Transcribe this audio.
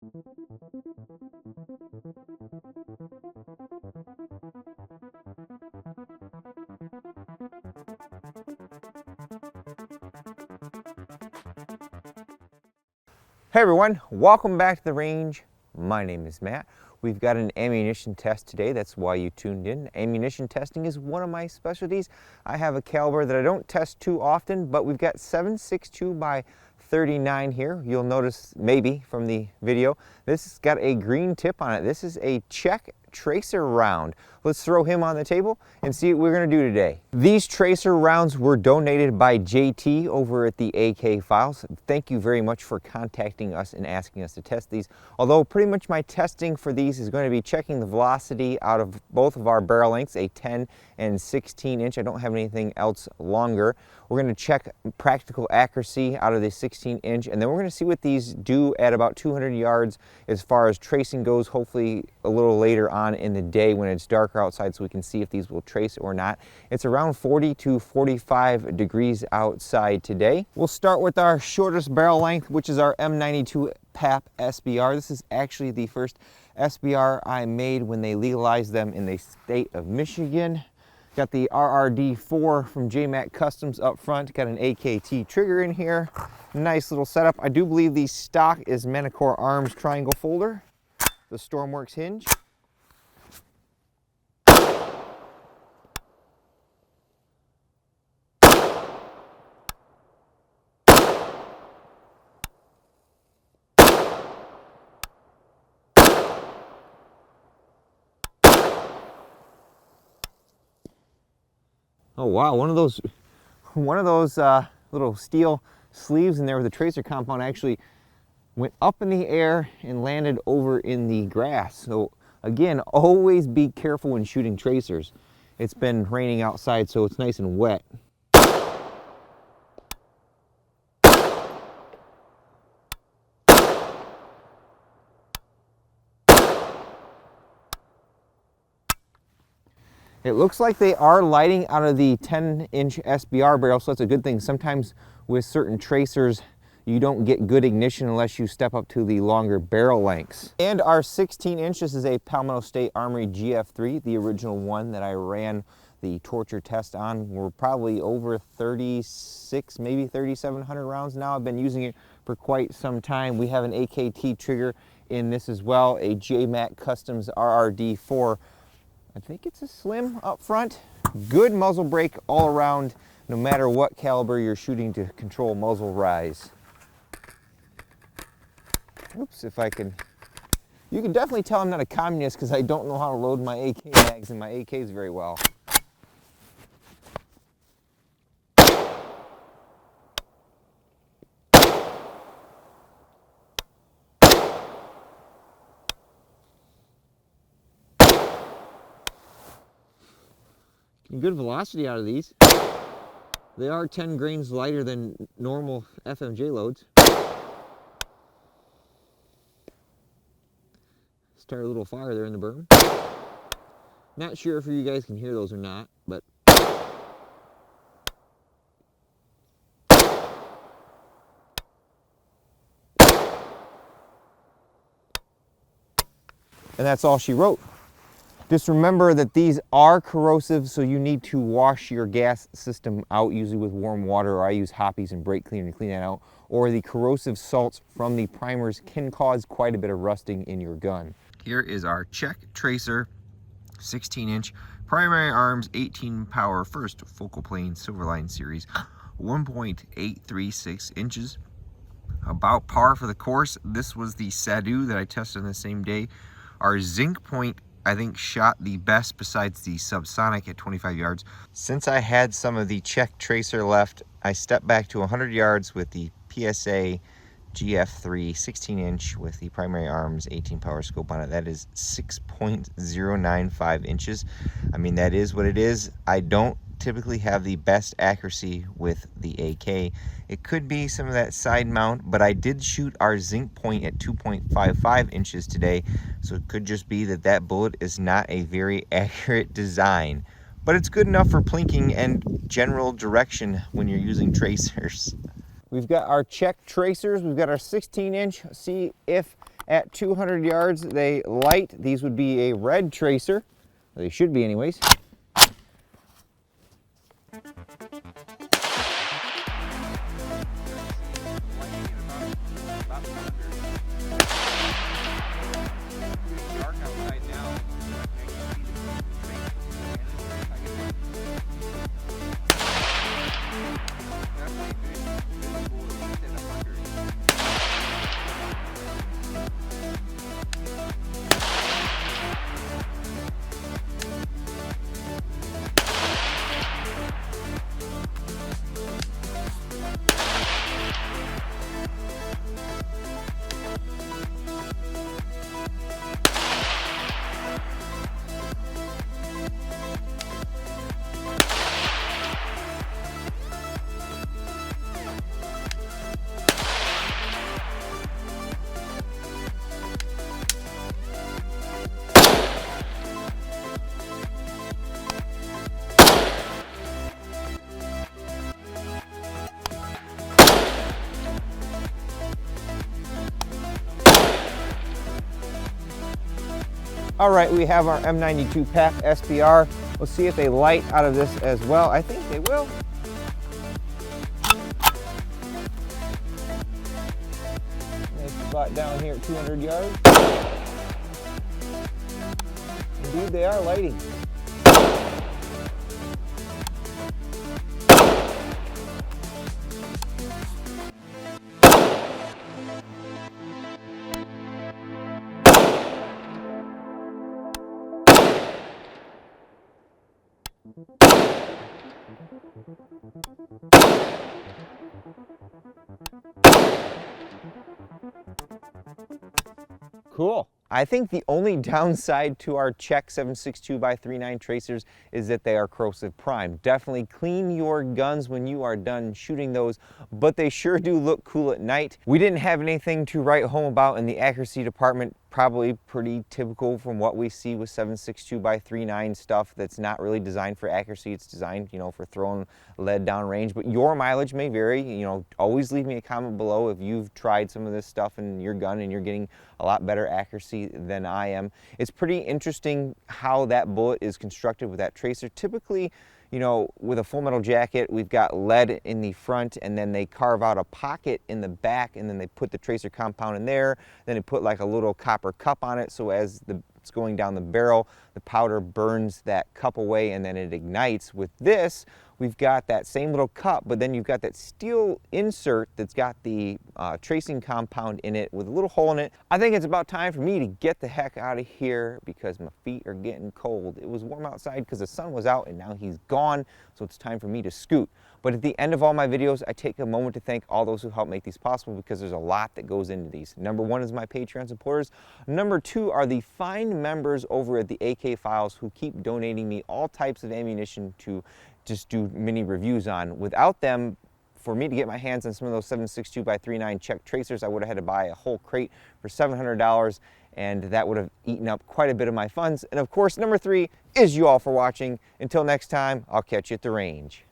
Hey everyone, welcome back to the range. My name is Matt. We've got an ammunition test today. That's why you tuned in. Ammunition testing is one of my specialties. I have a caliber that I don't test too often, but we've got 7.62x39mm here. You'll notice maybe from the video, this has got a green tip on it. This is a Czech tracer round. Let's throw him on the table and see what we're going to do today. These tracer rounds were donated by JT over at the AK Files. Thank you very much for contacting us and asking us to test these. Although pretty much my testing for these is going to be checking the velocity out of both of our barrel lengths, a 10 and 16 inch. I don't have anything else longer. We're going to check practical accuracy out of the 16 inch, and then we're going to see what these do at about 200 yards as far as tracing goes, hopefully a little later on in the day when it's darker outside, so we can see if these will trace or not. It's around 40 to 45 degrees outside today. We'll start with our shortest barrel length, which is our M92 PAP SBR. This is actually the first SBR I made when they legalized them in the state of Michigan. Got the R.A.N.G.E. from JMAC Customs up front. Got an AKT trigger in here. Nice little setup. I do believe the stock is Manticore Arms triangle folder. The Stormworks hinge. Oh wow, one of those little steel sleeves in there with the tracer compound actually went up in the air and landed over in the grass. So again, always be careful when shooting tracers. It's been raining outside, so it's nice and wet. It looks like they are lighting out of the 10-inch SBR barrel, so that's a good thing. Sometimes with certain tracers, you don't get good ignition unless you step up to the longer barrel lengths. And our 16-inch, this is a Palmetto State Armory GF3, the original one that I ran the torture test on. We're probably over 36, maybe 3,700 rounds now. I've been using it for quite some time. We have an AKT trigger in this as well, a JMAC Customs RRD4. I think it's a slim up front. Good muzzle brake all around, no matter what caliber you're shooting to control muzzle rise. Oops, if I can. You can definitely tell I'm not a communist because I don't know how to load my AK mags and my AKs very well. Good velocity out of these. They are 10 grains lighter than normal FMJ loads. Start a little fire there in the berm. Not sure if you guys can hear those or not, but and that's all she wrote. Just remember that these are corrosive, so you need to wash your gas system out, usually with warm water, or I use Hoppies and brake cleaner to clean that out, or the corrosive salts from the primers can cause quite a bit of rusting in your gun. Here is our Czech tracer, 16-inch, primary arms, 18 power, first focal plane Silverline series, 1.836 inches. About par for the course. This was the Sadu that I tested on the same day. Our zinc point, I think, shot the best besides the subsonic at 25 yards. Since I had some of the Czech tracer left, I stepped back to 100 yards with the PSA GF3 16-inch with the primary arms 18 power scope on it. That is 6.095 inches. I mean, that is what it is. I don't typically have the best accuracy with the AK. It could be some of that side mount, but I did shoot our zinc point at 2.55 inches today, so it could just be that that bullet is not a very accurate design, but it's good enough for plinking and general direction when you're using tracers. We've got our Czech tracers, we've got our 16-inch, see if At 200 yards, they light. These would be a red tracer. They should be anyways. All right, we have our M92 PAP SBR. Let's see if they light out of this as well. I think they will. Nice spot down here at 200 yards. Indeed, they are lighting. Cool. I think the only downside to our Czech 7.62x39mm tracers is that they are corrosive primed. Definitely clean your guns when you are done shooting those, but they sure do look cool at night. We didn't have anything to write home about in the accuracy department. Probably pretty typical from what we see with 7.62x39mm stuff that's not really designed for accuracy. It's designed, you know, for throwing lead down range, but your mileage may vary. You know, always leave me a comment below if you've tried some of this stuff in your gun and you're getting a lot better accuracy than I am. It's pretty interesting how that bullet is constructed with that tracer. Typically, you know, with a full metal jacket, we've got lead in the front, and then they carve out a pocket in the back, and then they put the tracer compound in there. Then they put like a little copper cup on it, so as it's going down the barrel, the powder burns that cup away, and then it ignites. With this, we've got that same little cup, but then you've got that steel insert that's got the tracing compound in it with a little hole in it. I think it's about time for me to get the heck out of here because my feet are getting cold. It was warm outside because the sun was out, and now he's gone, so it's time for me to scoot. But at the end of all my videos, I take a moment to thank all those who help make these possible because there's a lot that goes into these. Number one is my Patreon supporters. Number two are the fine members over at the AK Files who keep donating me all types of ammunition to just do mini reviews on. Without them, for me to get my hands on some of those 7.62x39mm Czech tracers, I would have had to buy a whole crate for $700, and that would have eaten up quite a bit of my funds. And of course, number three is you all for watching. Until next time, I'll catch you at the range.